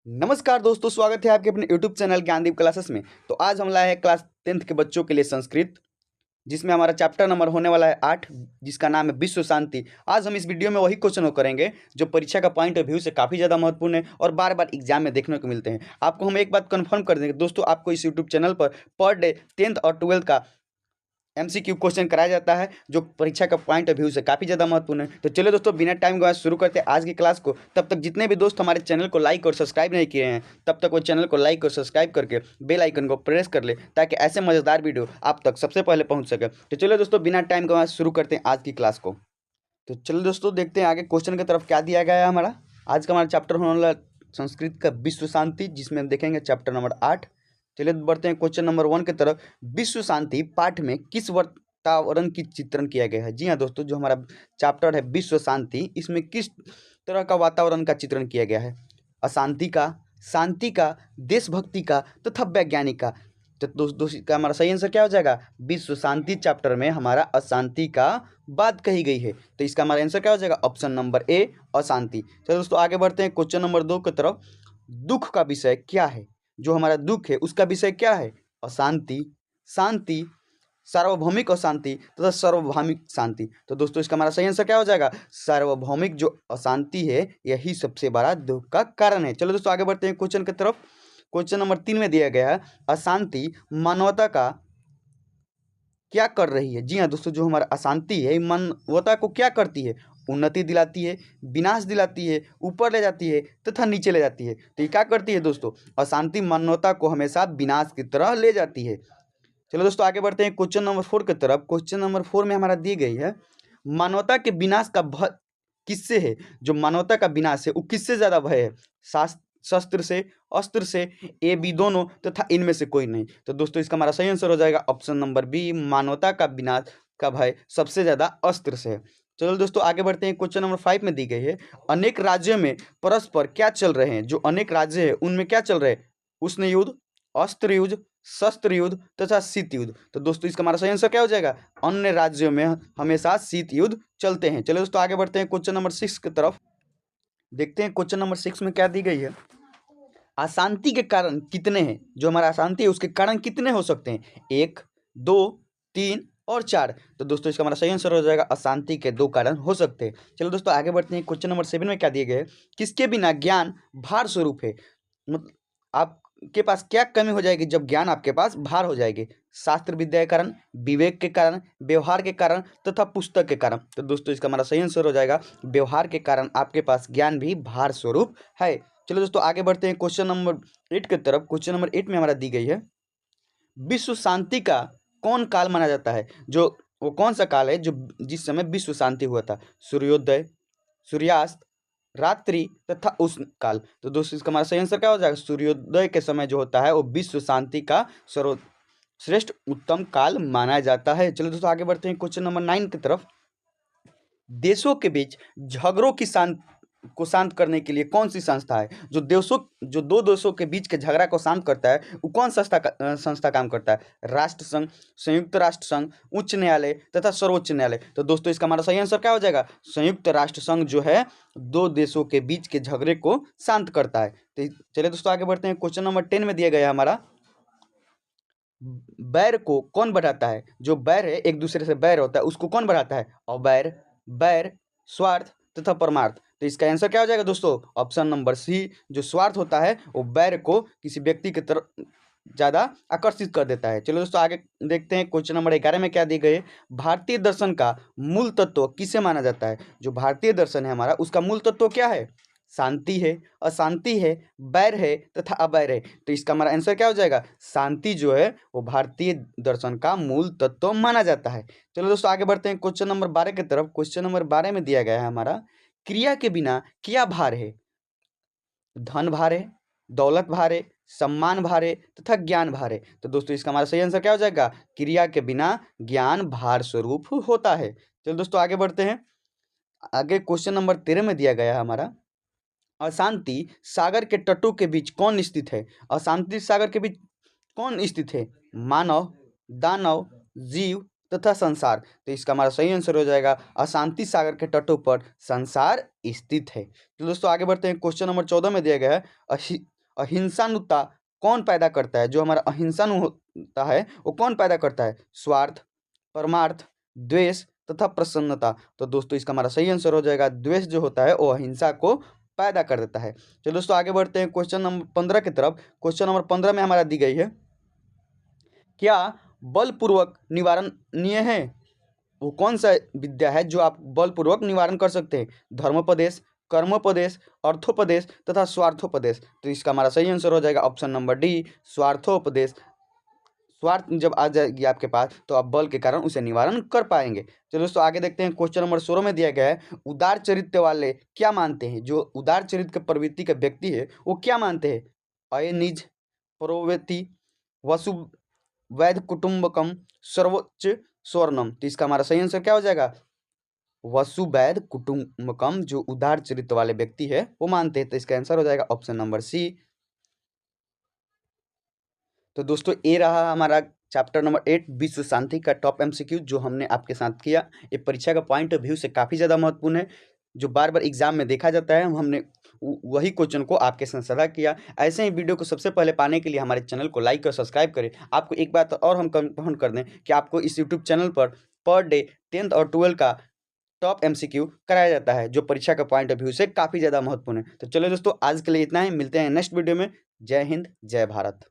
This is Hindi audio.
नमस्कार दोस्तों, स्वागत है आपके अपने यूट्यूब चैनल ज्ञानदीप क्लासेस में। तो आज हम लाए हैं क्लास 10th के बच्चों के लिए संस्कृत, जिसमें हमारा चैप्टर नंबर होने वाला है 8, जिसका नाम है विश्व शांति। आज हम इस वीडियो में वही क्वेश्चन को करेंगे जो परीक्षा का पॉइंट ऑफ व्यू से काफ़ी ज़्यादा महत्वपूर्ण है और बार बार एग्जाम में देखने को मिलते हैं। आपको हम एक बात कन्फर्म कर देंगे दोस्तों, आपको इस YouTube channel per day 10th और 12th का MCQ क्वेश्चन कराया जाता है जो परीक्षा का पॉइंट ऑफ व्यू से काफ़ी ज़्यादा महत्वपूर्ण है। तो चलिए दोस्तों, बिना टाइम गवाए शुरू करते हैं आज की क्लास को। तब तक जितने भी दोस्त हमारे चैनल को लाइक और सब्सक्राइब नहीं किए हैं, तब तक वो चैनल को लाइक और सब्सक्राइब करके बेल आइकन को प्रेस कर ले, ताकि ऐसे मज़ेदार वीडियो आप तक सबसे पहले पहुँच सके। तो चलिए दोस्तों, बिना टाइम गवाए शुरू करते हैं आज की क्लास को। तो चलिए दोस्तों, देखते हैं आगे क्वेश्चन की तरफ क्या दिया गया है। हमारा आज का चैप्टर होने वाला संस्कृत का विश्व शांति, जिसमें हम देखेंगे चैप्टर नंबर 8। चलिए बढ़ते हैं क्वेश्चन नंबर 1 की तरफ। विश्व शांति पाठ में किस वातावरण की चित्रण किया गया है? जी हाँ दोस्तों, जो हमारा चैप्टर है विश्व शांति, इसमें किस तरह का वातावरण का चित्रण किया गया है? अशांति का, शांति का, देशभक्ति का तथा वैज्ञानिक का। तो दोस्तों, इसका हमारा सही आंसर क्या हो जाएगा? विश्व शांति चैप्टर में हमारा अशांति का बात कही गई है, तो इसका हमारा आंसर क्या हो जाएगा? ऑप्शन नंबर ए, अशांति। चलो दोस्तों, आगे बढ़ते हैं क्वेश्चन नंबर 2 की तरफ। दुख का विषय क्या है? जो हमारा दुख है उसका विषय क्या है? अशांति, शांति, सार्वभौमिक अशांति तथा सार्वभौमिक शांति। तो दोस्तों, इसका हमारा सही आंसर क्या हो जाएगा? सार्वभौमिक जो अशांति है यही सबसे बड़ा दुख का कारण है। चलो दोस्तों, आगे बढ़ते हैं क्वेश्चन की तरफ। क्वेश्चन नंबर 3 में दिया गया है, अशांति मानवता का क्या कर रही है? जी हाँ दोस्तों, जो हमारा अशांति है मानवता को क्या करती है? उन्नति दिलाती है, विनाश दिलाती है, ऊपर ले जाती है तथा नीचे ले जाती है। तो ये क्या करती है दोस्तों? अशांति मानवता को हमेशा विनाश की तरह ले जाती है। चलो दोस्तों, आगे बढ़ते हैं क्वेश्चन नंबर 4 की तरफ। क्वेश्चन नंबर 4 में हमारा दी गई है, मानवता के विनाश का भय किससे है? जो मानवता का विनाश है वो किससे ज्यादा भय है? शस्त्र से, अस्त्र से, ए बी दोनों तथा इनमें से कोई नहीं। तो दोस्तों, इसका हमारा सही आंसर हो जाएगा ऑप्शन नंबर बी, मानवता का विनाश का भय सबसे ज्यादा अस्त्र से है। चलो दोस्तों, आगे बढ़ते हैं क्वेश्चन नंबर 5 में दी गई है, अनेक राज्यों में परस्पर क्या चल रहे हैं? जो अनेक राज्य है उनमें क्या चल रहे हैं? उष्ण युद्ध, अस्त्र युद्ध, शस्त्र युद्ध तथा शीत युद्ध। तो दोस्तों, इसका हमारा सही आंसर क्या हो जाएगा? अन्य राज्यों में हमेशा शीत युद्ध चलते हैं। चलो दोस्तों, आगे बढ़ते हैं क्वेश्चन नंबर 6 की तरफ। देखते हैं क्वेश्चन नंबर 6 में क्या दी गई है, अशांति के कारण कितने हैं? जो हमारा अशांति है उसके कारण कितने हो सकते हैं? 1, 2, 3 और 4। तो दोस्तों, इसका हमारा सही आंसर हो जाएगा अशांति के 2 कारण हो सकते हैं। चलो दोस्तों, आगे बढ़ते हैं क्वेश्चन नंबर 7 में क्या दिए गए, किसके बिना ज्ञान भार स्वरूप है? मतलब आपके पास क्या कमी हो जाएगी जब ज्ञान आपके पास भार हो जाएगी? शास्त्र विद्या के कारण, विवेक के कारण, व्यवहार के कारण तथा पुस्तक के कारण। तो दोस्तों, इसका हमारा सही आंसर हो जाएगा व्यवहार के कारण आपके पास ज्ञान भी भार स्वरूप है। चलो दोस्तों, आगे बढ़ते हैं क्वेश्चन नंबर 8 की तरफ। क्वेश्चन नंबर 8 में हमारा दी गई है, विश्व शांति का कौन काल माना जाता है? जो वो कौन सा काल है जो जिस समय विश्व शांति हुआ था? सूर्योदय, सूर्यास्त, रात्रि तथा उष्ण काल। तो दोस्तों, इसका हमारा सही आंसर क्या हो जाएगा? सूर्योदय के समय जो होता है वो विश्व शांति का सर्वश्रेष्ठ उत्तम काल माना जाता है। चलो दोस्तों, आगे बढ़ते हैं क्वेश्चन नंबर 9 की तरफ। देशों के बीच झगड़ों की शांत करने के लिए कौन सी संस्था है? जो दो देशों के बीच के झगड़ा को शांत करता है वो कौन संस्था काम करता है? राष्ट्र संघ, संयुक्त राष्ट्र संघ, उच्च न्यायालय तथा सर्वोच्च न्यायालय। तो दोस्तों, इसका हमारा सही आंसर क्या हो जाएगा? संयुक्त राष्ट्र संघ जो है दो देशों के बीच के झगड़े को शांत करता है। तो चलिए दोस्तों, आगे बढ़ते हैं। क्वेश्चन नंबर 10 में दिया गया है हमारा, बैर को कौन बढ़ाता है? जो बैर है, एक दूसरे से बैर होता है, उसको कौन बढ़ाता है? अवैर, बैर, स्वार्थ तथा परमार्थ। तो इसका आंसर क्या हो जाएगा दोस्तों? ऑप्शन नंबर सी, जो स्वार्थ होता है वो बैर को किसी व्यक्ति की तरफ ज्यादा आकर्षित कर देता है। चलो दोस्तों, आगे देखते हैं। क्वेश्चन नंबर 11 में क्या दी गई है, भारतीय दर्शन का मूल तत्व किसे माना जाता है? जो भारतीय दर्शन है हमारा उसका मूल तत्व क्या है? शांति है, अशांति है, बैर है तथा अबैर है। तो इसका हमारा आंसर क्या हो जाएगा? शांति जो है वो भारतीय दर्शन का मूल तत्व माना जाता है। चलो दोस्तों, आगे बढ़ते हैं क्वेश्चन नंबर 12 की तरफ। क्वेश्चन नंबर 12 में दिया गया है हमारा, क्रिया के बिना क्या भार है? धन भार है, दौलत भार है, सम्मान भार है तथा ज्ञान भार है। तो दोस्तों, इसका हमारा सही आंसर क्या हो जाएगा? क्रिया के बिना ज्ञान भार स्वरूप होता है। चलो दोस्तों, आगे बढ़ते हैं। आगे क्वेश्चन नंबर 13 में दिया गया है हमारा, अशांति सागर के तटों के बीच कौन स्थित है? अशांति सागर के बीच कौन स्थित है? मानव, दानव, जीव तथा संसार। तो इसका हमारा सही आंसर हो जाएगा अशांति सागर के तटों पर संसार स्थित है। तो दोस्तों, आगे बढ़ते हैं। क्वेश्चन नंबर 14 में दिया गया है, अहिंसानुता कौन पैदा करता है? जो हमारा अहिंसानु होता है वो कौन पैदा करता है? स्वार्थ, परमार्थ, द्वेष तथा प्रसन्नता। तो दोस्तों इसका हमारा सही आंसर हो जाएगा द्वेष जो होता है वो अहिंसा को पैदा कर देता है। चलो दोस्तों आगे बढ़ते हैं क्वेश्चन नंबर 15 की तरफ। क्वेश्चन नंबर 15 में हमारा दी गई है, क्या बलपूर्वक निवारणीय है? वो कौन सा विद्या है जो आप बलपूर्वक निवारण कर सकते हैं? धर्मोपदेश, कर्मोपदेश, अर्थोपदेश तथा स्वार्थोपदेश। तो इसका हमारा सही आंसर हो जाएगा ऑप्शन नंबर डी, स्वार्थोपदेश। स्वार्थ जब आ जाएगी आपके पास तो आप बल के कारण उसे निवारण कर पाएंगे। चलो दोस्तों आगे देखते हैं। क्वेश्चन नंबर 16 में दिया गया है, उदार चरित्र वाले क्या मानते हैं? जो उदार चरित्र के प्रवृत्ति के व्यक्ति है वो क्या मानते हैं? अयनिज, प्रोवेति, वसु वैध कुटुंबकम, सर्वोच्च स्वर्णम। तो इसका हमारा सही आंसर क्या हो जाएगा? वसुवैध कुटुंबकम जो उदार चरित्र वाले व्यक्ति है वो मानते हैं। तो इसका आंसर हो जाएगा ऑप्शन नंबर सी। तो दोस्तों ये रहा हमारा चैप्टर नंबर 8 विश्व शांति का टॉप एमसीक्यू जो हमने आपके साथ किया। ये परीक्षा का पॉइंट ऑफ व्यू से काफ़ी ज़्यादा महत्वपूर्ण है, जो बार बार एग्जाम में देखा जाता है। हमने वही क्वेश्चन को आपके साथ साझा किया। ऐसे ही वीडियो को सबसे पहले पाने के लिए हमारे चैनल को लाइक और सब्सक्राइब करें। आपको एक बात और हम कंफर्म कर दें कि आपको इस YouTube channel per day 10th और 12th का टॉप एमसीक्यू कराया जाता है, जो परीक्षा का पॉइंट ऑफ व्यू से काफ़ी ज़्यादा महत्वपूर्ण है। तो चलो दोस्तों आज के लिए इतना ही, मिलते हैं नेक्स्ट वीडियो में। जय हिंद, जय भारत।